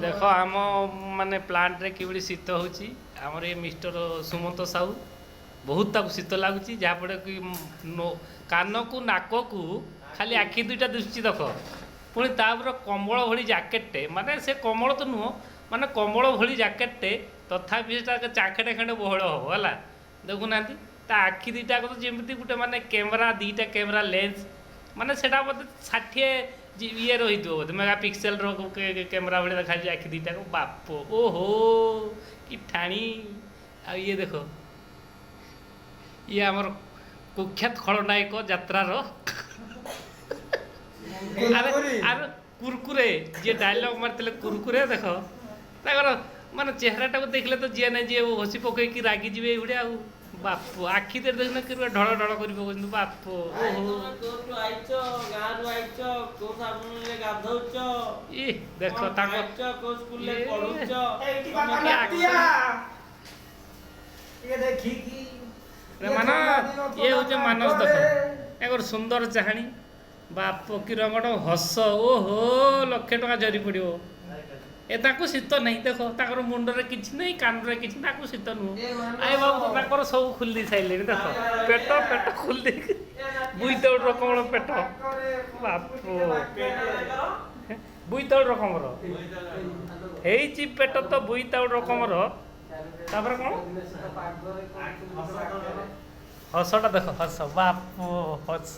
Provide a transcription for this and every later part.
देख आम माने प्लांट रे कि शीत होची आमर ये मिस्टर सुमंत साहू बहुत ताकू शीत लगुच जहाँफल कि कान को नाक को खाली आखि दुईटा दिशुची देख पुणी तापर कम्बल भली जैकेटे माने से कम्बल तो नुह माने कम्बल भली जैकेटे तथापि चाखेटे खंडे बहल हम है देखुना ता आखि दुईटा तो जमी गोटे माने कैमेरा दीटा कैमेरा लेंस माने सेटा बोधे 60 ये रही बोधे मेगा पिक्सेल कैमेरा भाई देखा आखि दुईटा को बाप ओहो कि ठाणी आ ये देख ये आमर कुख्यात खलनायक यात्रार अरे अरे कुरकुरे जी डायलॉग मारते कुरकुरे देख माने चेहराटा को देखले तो जी ना जी हसी पकईकि रागी जी ये बाप आखि देखना कि ढल ढल कर बाप देख मान ये हूँ मानस देख एक सुंदर चाहाणी बाप कि रंगट हस ओहो लक्षे टका झरी पड़ो ए ताकू शीत नहीं देख ताकर मुंडरे किछि नहीं कानरे किछि ताकू शीत नुह आए बाबू तो ताकर सब खुल दी साइले देख पेट पेट खुल दे बुईतौड़ रकम पेट बाप बुईतौड़ रकम हेची पेट तो बुईतौड़ रकम तापर कौन हसटा देख हस बाप हस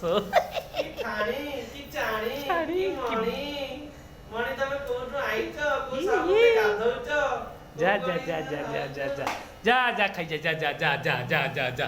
जा जा जा जा जा जा जा जा जा खाई जा जा जा जा जा जा जा जा